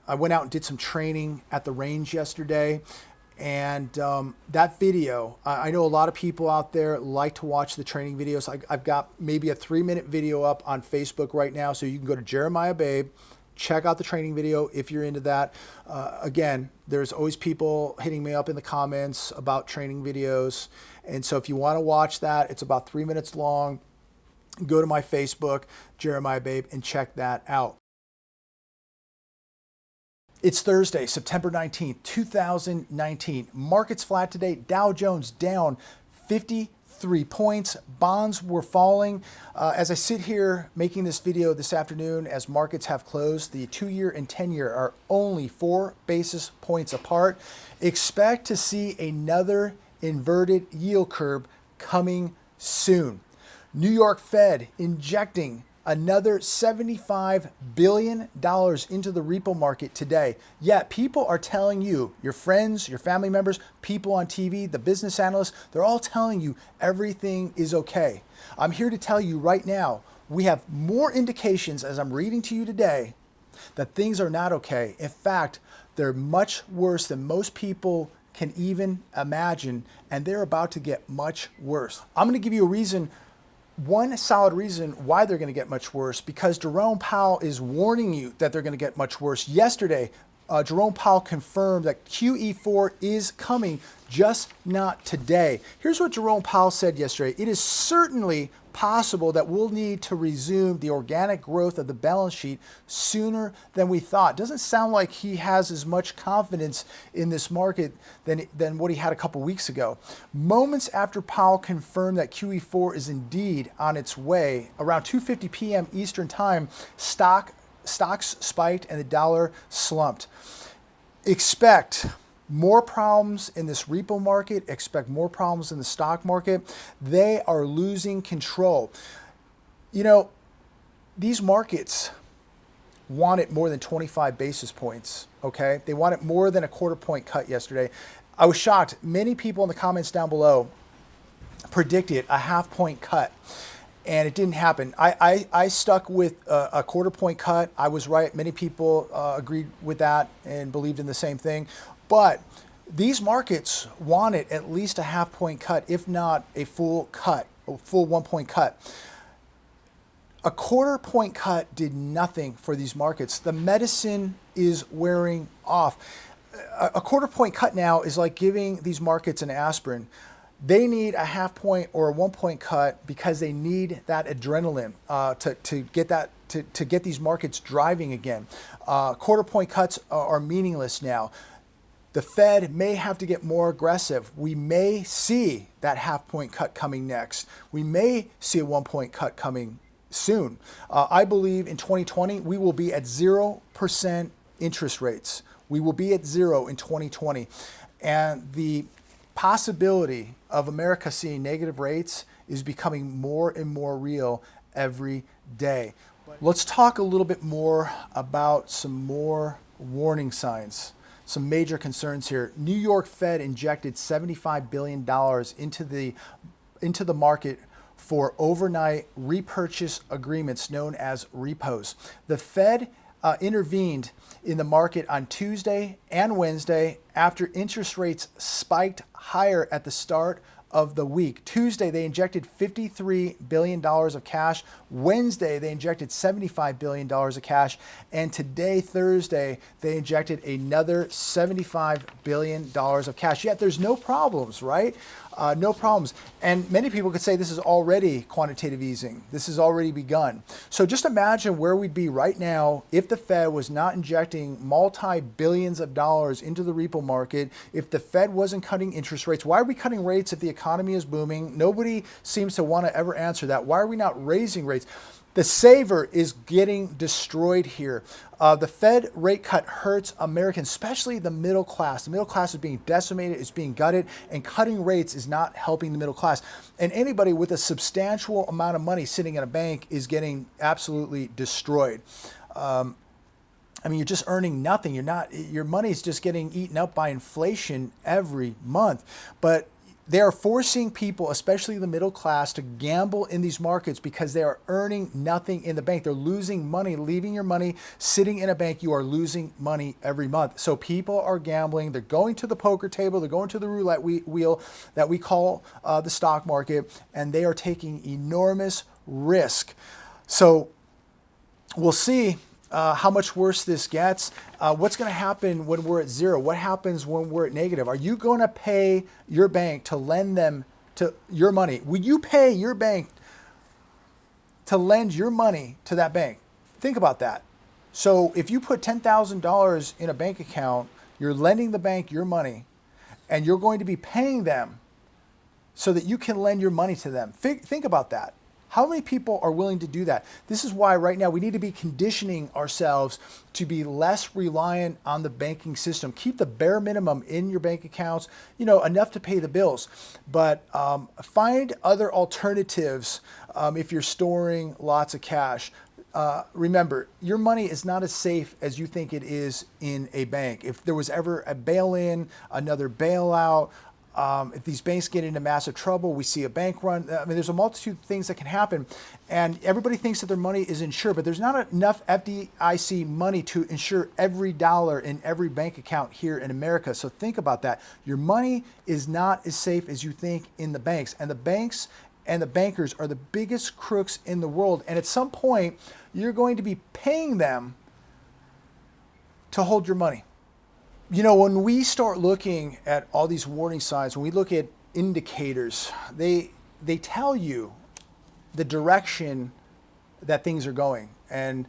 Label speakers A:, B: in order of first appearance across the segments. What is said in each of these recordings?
A: I went out and did some training at the range yesterday. And that video, I know a lot of people out there like to watch the training videos. I've got maybe a 3-minute video up on Facebook right now. So you can go to Jeremiah Babe, check out the training video if you're into that. Again, there's always people hitting me up in the comments about training videos. And so if you want to watch that, it's about 3 minutes long. Go to my Facebook, Jeremiah Babe, and check that out. It's Thursday, September 19th, 2019. Markets flat today. Dow Jones down 53 points. Bonds were falling. As I sit here making this video this afternoon, as markets have closed, the 2-year and 10-year are only 4 basis points apart. Expect to see another inverted yield curve coming soon. New York Fed injecting another $75 billion into the repo market today. Yet people are telling you, your friends, your family members, people on TV, the business analysts, they're all telling you everything is okay. I'm here to tell you right now, we have more indications as I'm reading to you today that things are not okay. In fact, they're much worse than most people can even imagine, and they're about to get much worse. I'm going to give you a reason, one solid reason why they're going to get much worse, because Jerome Powell is warning you that they're going to get much worse. Yesterday, Jerome Powell confirmed that QE4 is coming, just not today. Here's what Jerome Powell said yesterday. It is certainly possible that we'll need to resume the organic growth of the balance sheet sooner than we thought. Doesn't sound like he has as much confidence in this market than what he had a couple weeks ago. Moments after Powell confirmed that QE4 is indeed on its way, around 2:50 p.m. Eastern Time, stocks spiked and the dollar slumped. Expect more problems in this repo market, expect more problems in the stock market. They are losing control. You know, these markets wanted more than 25 basis points, okay? They wanted more than a 1/4 point cut yesterday. I was shocked. Many people in the comments down below predicted a 1/2 point cut, and it didn't happen. I stuck with a 1/4 point cut. I was right. Many people agreed with that and believed in the same thing. But these markets wanted at least a 1/2 point cut, if not a full cut, a full 1 point cut. A 1/4 point cut did nothing for these markets. The medicine is wearing off. A 1/4 point cut now is like giving these markets an aspirin. They need a 1/2 point or a 1 point cut because they need that adrenaline to get these markets driving again. 1/4 point cuts are meaningless now. The Fed may have to get more aggressive. We may see that 1/2 point cut coming next. We may see a 1 point cut coming soon. I believe in 2020, we will be at 0% interest rates. We will be at 0 in 2020. And the possibility of America seeing negative rates is becoming more and more real every day. Let's talk a little bit more about some more warning signs. Some major concerns here. New York Fed injected $75 billion into the market for overnight repurchase agreements known as repos. The Fed intervened in the market on Tuesday and Wednesday after interest rates spiked higher at the start of the week. Tuesday, they injected $53 billion of cash. Wednesday, they injected $75 billion of cash. And today, Thursday, they injected another $75 billion of cash. Yet there's no problems, right? No problems. And many people could say this is already quantitative easing. This has already begun. So just imagine where we'd be right now if the Fed was not injecting multi-billions of dollars into the repo market, if the Fed wasn't cutting interest rates. Why are we cutting rates if the economy is booming? Nobody seems to want to ever answer that. Why are we not raising rates? The saver is getting destroyed here. The Fed rate cut hurts Americans, especially the middle class. The middle class is being decimated, it's being gutted, and cutting rates is not helping the middle class. And anybody with a substantial amount of money sitting in a bank is getting absolutely destroyed. I mean, you're just earning nothing. Your money is just getting eaten up by inflation every month. But They are forcing people, especially the middle class, to gamble in these markets because they are earning nothing in the bank. They're losing money, leaving your money sitting in a bank. You are losing money every month. So people are gambling. They're going to the poker table. They're going to the roulette wheel that we call the stock market, and they are taking enormous risk. So we'll see how much worse this gets. What's going to happen when we're at zero? What happens when we're at negative? Are you going to pay your bank to lend them to your money? Will you pay your bank to lend your money to that bank? Think about that. So if you put $10,000 in a bank account, you're lending the bank your money, and you're going to be paying them so that you can lend your money to them. Think about that. How many people are willing to do that? This is why right now we need to be conditioning ourselves to be less reliant on the banking system. Keep the bare minimum in your bank accounts, enough to pay the bills. But find other alternatives if you're storing lots of cash. Remember, your money is not as safe as you think it is in a bank. If there was ever a bail-in, another bailout, if these banks get into massive trouble, we see a bank run. I mean, there's a multitude of things that can happen. And everybody thinks that their money is insured, but there's not enough FDIC money to insure every dollar in every bank account here in America. So think about that. Your money is not as safe as you think in the banks. And the banks and the bankers are the biggest crooks in the world. And at some point, you're going to be paying them to hold your money. When we start looking at all these warning signs, when we look at indicators, they tell you the direction that things are going. And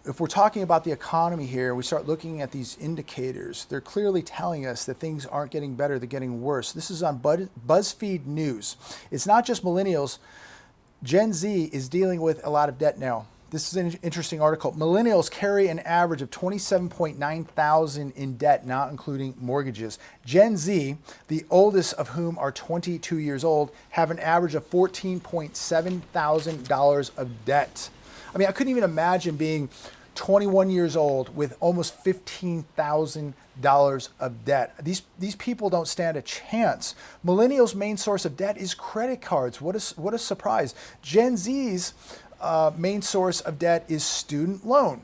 A: if we're talking about the economy here, we start looking at these indicators, they're clearly telling us that things aren't getting better, they're getting worse. This is on BuzzFeed News. It's not just millennials. Gen Z is dealing with a lot of debt now. This is an interesting article. Millennials carry an average of $27.9 thousand in debt, not including mortgages. Gen Z, the oldest of whom are 22 years old, have an average of $14.7 thousand of debt. I mean, I couldn't even imagine being 21 years old with almost $15,000 of debt. These people don't stand a chance. Millennials' main source of debt is credit cards. What a surprise. Gen Z's main source of debt is student loan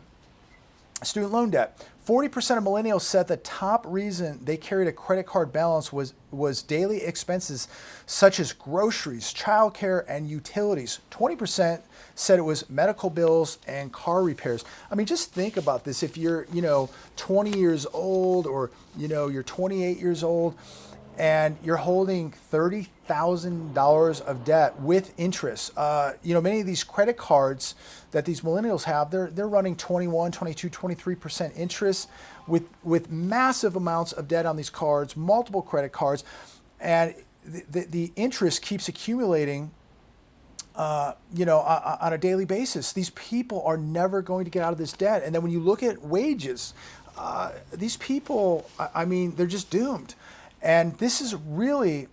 A: debt. 40% of millennials said the top reason they carried a credit card balance was daily expenses such as groceries, childcare, and utilities. 20% said it was medical bills and car repairs. I mean, just think about this. If you're, 20 years old or, you're 28 years old, and you're holding $30,000 of debt with interest. Many of these credit cards that these millennials have, they're running 21, 22, 23% interest with massive amounts of debt on these cards, multiple credit cards, and the interest keeps accumulating on a daily basis. These people are never going to get out of this debt. And then when you look at wages, these people, they're just doomed. And this is really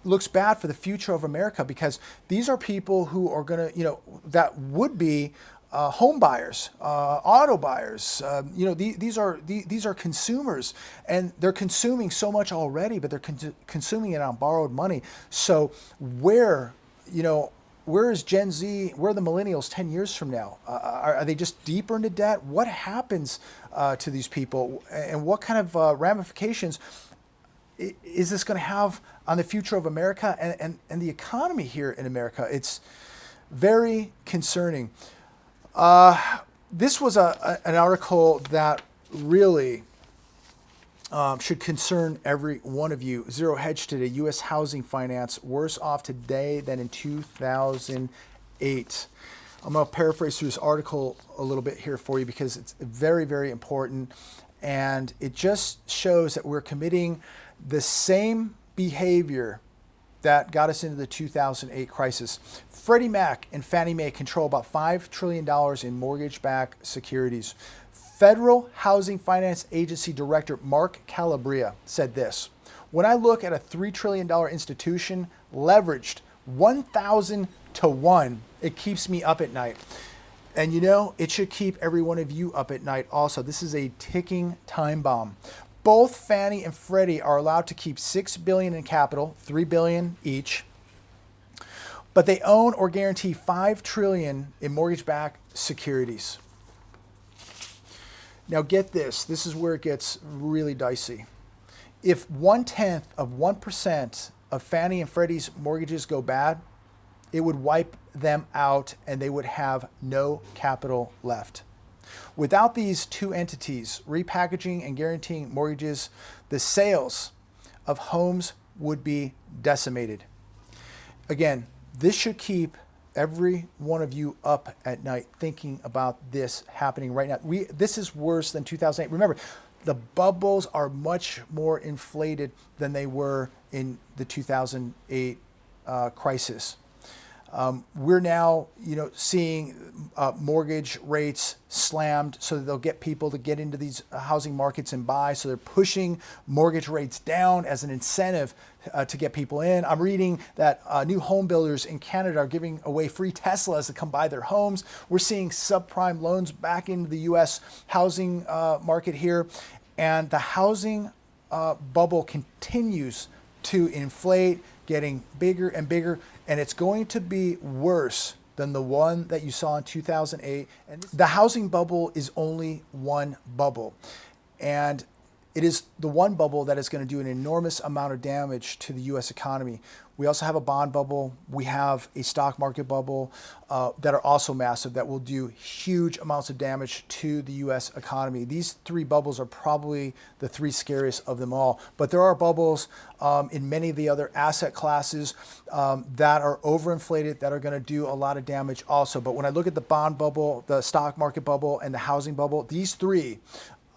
A: looks bad for the future of America, because these are people who are going to, that would be home buyers, auto buyers. These are consumers, and they're consuming so much already, but they're consuming it on borrowed money. So where is Gen Z? Where are the millennials 10 years from now? Are they just deeper into debt? What happens to these people, and what kind of ramifications is this going to have on the future of America and the economy here in America? It's very concerning. This was an article that really should concern every one of you. Zero Hedge today, U.S. housing finance worse off today than in 2008. I'm going to paraphrase through this article a little bit here for you, because it's very, very important. And it just shows that we're committing the same behavior that got us into the 2008 crisis. Freddie Mac and Fannie Mae control about $5 trillion in mortgage-backed securities. Federal Housing Finance Agency Director Mark Calabria said this: "When I look at a $3 trillion institution leveraged 1,000 to 1, it keeps me up at night." And it should keep every one of you up at night also. This is a ticking time bomb. Both Fannie and Freddie are allowed to keep $6 billion in capital, $3 billion each, but they own or guarantee $5 trillion in mortgage-backed securities. Now get this, this is where it gets really dicey. If 1/10 of 1% of Fannie and Freddie's mortgages go bad, it would wipe them out and they would have no capital left. Without these two entities repackaging and guaranteeing mortgages, the sales of homes would be decimated. Again, this should keep every one of you up at night thinking about this happening right now. This is worse than 2008. Remember, the bubbles are much more inflated than they were in the 2008 crisis. We're now, seeing mortgage rates slammed so that they'll get people to get into these housing markets and buy. So they're pushing mortgage rates down as an incentive to get people in. I'm reading that new home builders in Canada are giving away free Teslas to come buy their homes. We're seeing subprime loans back into the U.S. housing market here. And the housing bubble continues to inflate, getting bigger and bigger. And it's going to be worse than the one that you saw in 2008. And the housing bubble is only one bubble. And it is the one bubble that is going to do an enormous amount of damage to the U.S. economy. We also have a bond bubble. We have a stock market bubble that are also massive that will do huge amounts of damage to the U.S. economy. These three bubbles are probably the three scariest of them all. But there are bubbles in many of the other asset classes that are overinflated that are going to do a lot of damage also. But when I look at the bond bubble, the stock market bubble, and the housing bubble, these three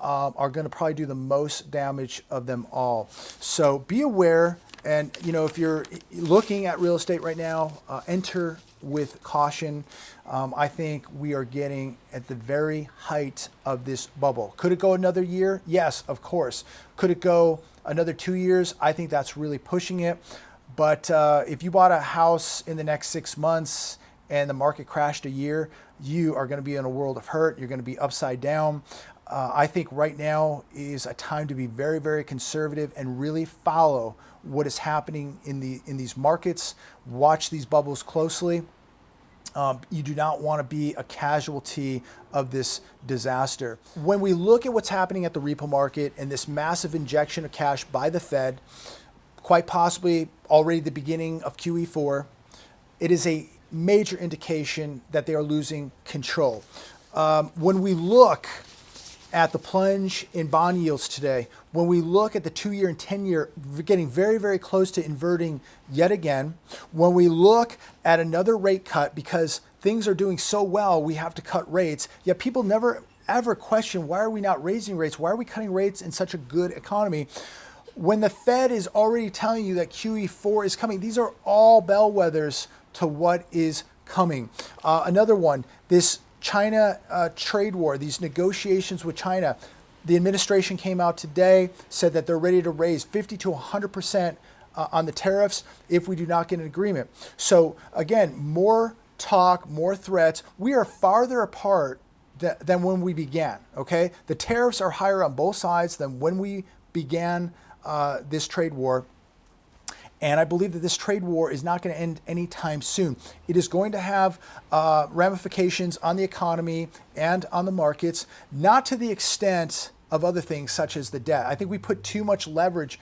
A: are going to probably do the most damage of them all. So be aware. And, if you're looking at real estate right now, enter with caution. I think we are getting at the very height of this bubble. Could it go another year? Yes, of course. Could it go another 2 years? I think that's really pushing it. But if you bought a house in the next 6 months and the market crashed a year, you are going to be in a world of hurt. You're going to be upside down. I think right now is a time to be very, very conservative and really follow what is happening in these markets. Watch these bubbles closely. You do not want to be a casualty of this disaster. When we look at what's happening at the repo market and this massive injection of cash by the Fed, quite possibly already the beginning of QE4, it is a major indication that they are losing control. When we look at the plunge in bond yields today, when we look at the 2-year and 10-year getting very, very close to inverting yet again, when we look at another rate cut because things are doing so well, we have to cut rates, yet people never ever question, why are we not raising rates? Why are we cutting rates in such a good economy? When the Fed is already telling you that QE4 is coming, these are all bellwethers to what is coming. Another one, this China trade war, these negotiations with China. The administration came out today, said that they're ready to raise 50 to 100% on the tariffs if we do not get an agreement. So again, more talk, more threats. We are farther apart than when we began, okay? The tariffs are higher on both sides than when we began this trade war. And I believe that this trade war is not going to end anytime soon. It is going to have ramifications on the economy and on the markets, not to the extent of other things such as the debt. I think we put too much leverage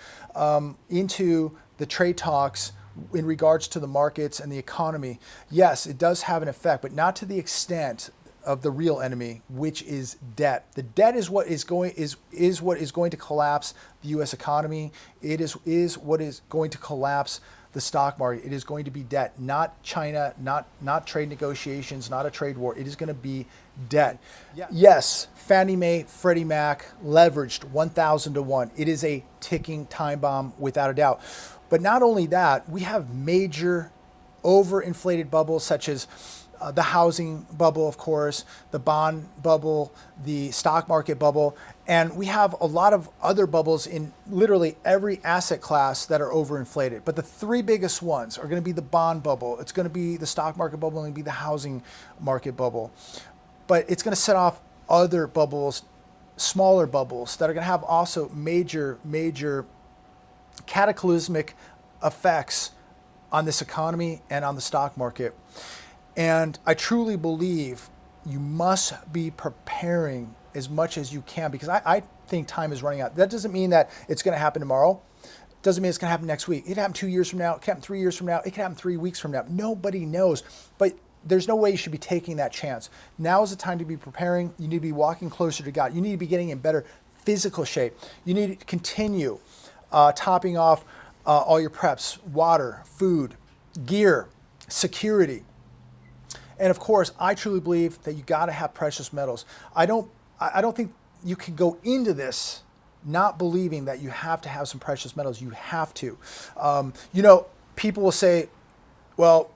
A: into the trade talks in regards to the markets and the economy. Yes, it does have an effect, but not to the extent of the real enemy, which is debt. The debt is what is going to collapse the U.S. economy. It is what is going to collapse the stock market. It is going to be debt, not China, not trade negotiations, not a trade war. It is going to be debt. Yeah. Yes, Fannie Mae, Freddie Mac, leveraged 1,000 to 1. It is a ticking time bomb without a doubt. But not only that, we have major overinflated bubbles such as the housing bubble, of course, the bond bubble, the stock market bubble, and we have a lot of other bubbles in literally every asset class that are overinflated. But the three biggest ones are going to be the bond bubble, it's going to be the stock market bubble, and it's going to be the housing market bubble. But it's going to set off other bubbles smaller bubbles that are going to have also major cataclysmic effects on this economy and on the stock market. And I truly believe you must be preparing as much as you can, because I think time is running out. That doesn't mean that it's going to happen tomorrow. Doesn't mean it's going to happen next week. It could happen 2 years from now. It could happen 3 years from now. It could happen 3 weeks from now. Nobody knows. But there's no way you should be taking that chance. Now is the time to be preparing. You need to be walking closer to God. You need to be getting in better physical shape. You need to continue topping off all your preps: water, food, gear, security. And of course, I truly believe that you got to have precious metals. I don't think you can go into this not believing that you have to have some precious metals. You have to. People will say, well,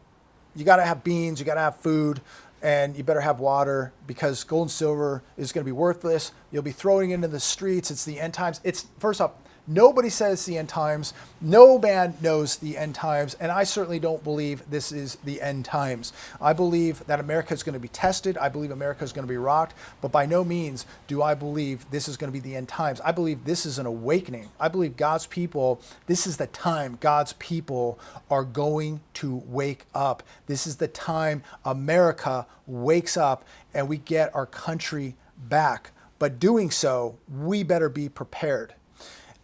A: you got to have beans, you got to have food, and you better have water, because gold and silver is going to be worthless. You'll be throwing it into the streets. It's the end times. First off, nobody says the end times. No man knows the end times. And I certainly don't believe this is the end times. I believe that America is going to be tested. I believe America is going to be rocked. But by no means do I believe this is going to be the end times. I believe this is an awakening. I believe God's people, this is the time God's people are going to wake up. This is the time America wakes up and we get our country back. But doing so, we better be prepared.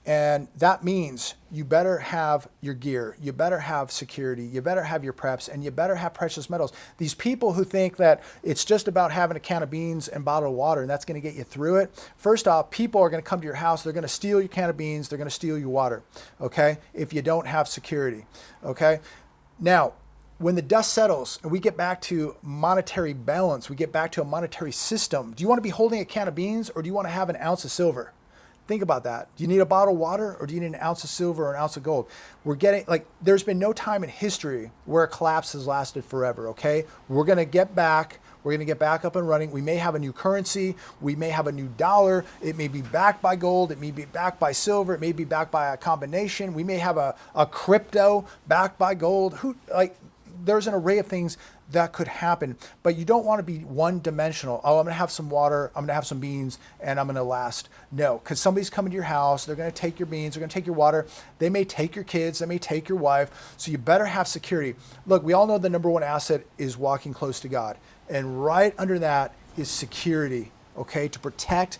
A: And that means you better have your gear, you better have security, you better have your preps, and you better have precious metals. These people who think that it's just about having a can of beans and a bottle of water and that's going to get you through it. First off, people are going to come to your house, they're going to steal your can of beans, they're going to steal your water, okay, if you don't have security, okay? Now, when the dust settles and we get back to monetary balance, we get back to a monetary system, do you want to be holding a can of beans, or do you want to have an ounce of silver? Think about that. Do you need a bottle of water, or do you need an ounce of silver or an ounce of gold? There's been no time in history where a collapse has lasted forever, okay? We're going to get back. We're going to get back up and running. We may have a new currency. We may have a new dollar. It may be backed by gold. It may be backed by silver. It may be backed by a combination. We may have a crypto backed by gold. There's an array of things that could happen, but you don't want to be one-dimensional. Oh, I'm going to have some water, I'm going to have some beans, and I'm going to last. No, because somebody's coming to your house, they're going to take your beans, they're going to take your water, they may take your kids, they may take your wife, so you better have security. Look, we all know the number one asset is walking close to God, and right under that is security, okay, to protect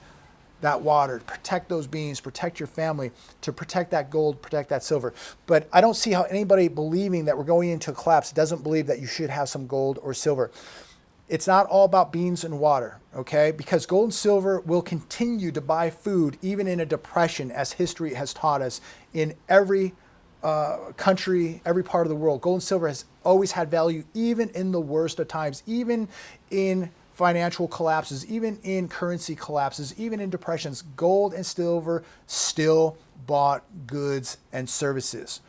A: that water, to protect those beans, protect your family, to protect that gold, protect that silver. But I don't see how anybody believing that we're going into a collapse doesn't believe that you should have some gold or silver. It's not all about beans and water, okay? Because gold and silver will continue to buy food even in a depression, as history has taught us in every country, every part of the world. Gold and silver has always had value, even in the worst of times, even in financial collapses, even in currency collapses, even in depressions. Gold and silver still bought goods and services.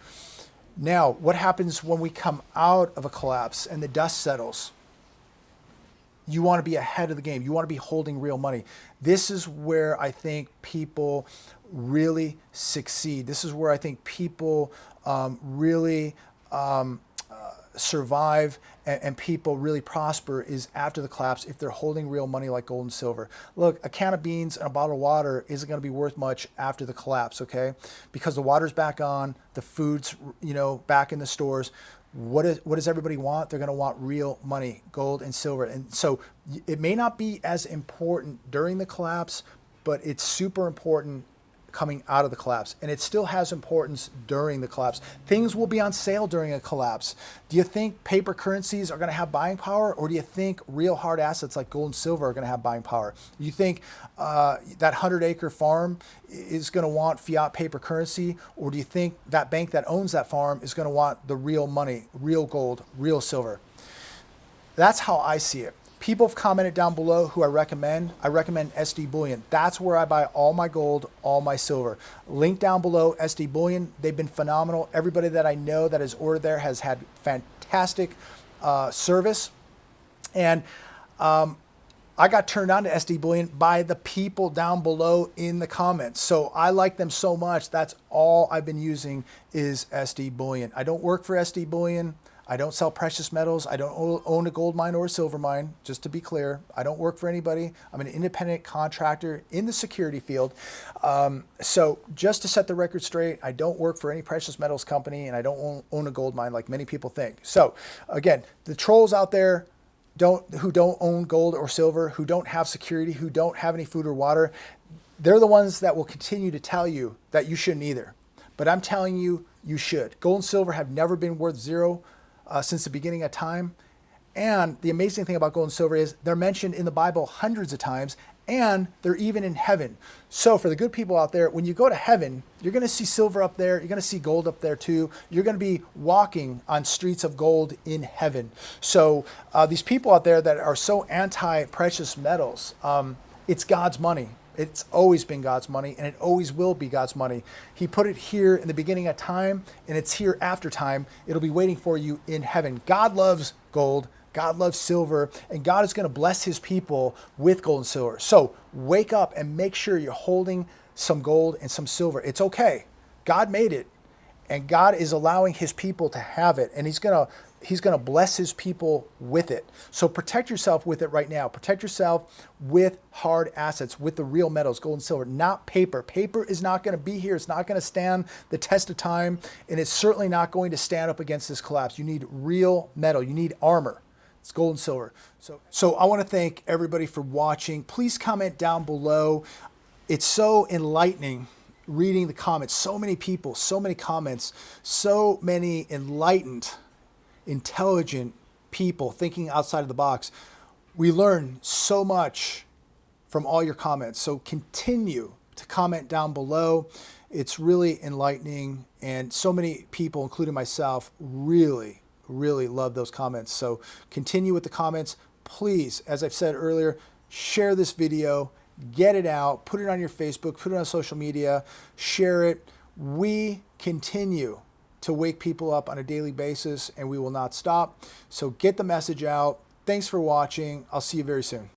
A: Now, what happens when we come out of a collapse and the dust settles? You want to be ahead of the game. You want to be holding real money. This is where I think people really succeed. This is where I think people really survive and people really prosper, is after the collapse, if they're holding real money like gold and silver. Look, a can of beans and a bottle of water isn't going to be worth much after the collapse, okay? Because the water's back on, the food's back in the stores. What does everybody want? They're going to want real money, gold and silver. And so it may not be as important during the collapse, but it's super important coming out of the collapse, and it still has importance during the collapse. Things will be on sale during a collapse. Do you think paper currencies are going to have buying power, or do you think real hard assets like gold and silver are going to have buying power? Do you think that 100-acre farm is going to want fiat paper currency, or do you think that bank that owns that farm is going to want the real money, real gold, real silver? That's how I see it. People have commented down below who I recommend. I recommend SD Bullion. That's where I buy all my gold, all my silver. Link down below, SD Bullion. They've been phenomenal. Everybody that I know that has ordered there has had fantastic service. And I got turned on to SD Bullion by the people down below in the comments. So I like them so much. That's all I've been using is SD Bullion. I don't work for SD Bullion. I don't sell precious metals. I don't own a gold mine or a silver mine, just to be clear. I don't work for anybody. I'm an independent contractor in the security field. So just to set the record straight, I don't work for any precious metals company, and I don't own a gold mine like many people think. So again, the trolls out there who don't own gold or silver, who don't have security, who don't have any food or water, they're the ones that will continue to tell you that you shouldn't either. But I'm telling you, you should. Gold and silver have never been worth zero since the beginning of time. And the amazing thing about gold and silver is they're mentioned in the Bible hundreds of times, and they're even in heaven. So for the good people out there, when you go to heaven, you're going to see silver up there. You're going to see gold up there too. You're going to be walking on streets of gold in heaven. So these people out there that are so anti-precious metals, it's God's money. It's always been God's money, and it always will be God's money. He put it here in the beginning of time, and it's here after time. It'll be waiting for you in heaven. God loves gold. God loves silver, and God is going to bless his people with gold and silver. So wake up and make sure you're holding some gold and some silver. It's okay. God made it, and God is allowing his people to have it, and he's going to bless his people with it. So protect yourself with it right now. Protect yourself with hard assets, with the real metals, gold and silver, not paper. Paper is not going to be here. It's not going to stand the test of time, and it's certainly not going to stand up against this collapse. You need real metal. You need armor. It's gold and silver. So I want to thank everybody for watching. Please comment down below. It's so enlightening reading the comments. So many people, so many comments, so many enlightened, intelligent people thinking outside of the box. We learn so much from all your comments. So continue to comment down below. It's really enlightening, and so many people, including myself, really love those comments. So continue with the comments. Please, as I've said earlier, share this video, get it out, put it on your Facebook, put it on social media, share it. We continue to wake people up on a daily basis, and we will not stop. So get the message out. Thanks for watching. I'll see you very soon.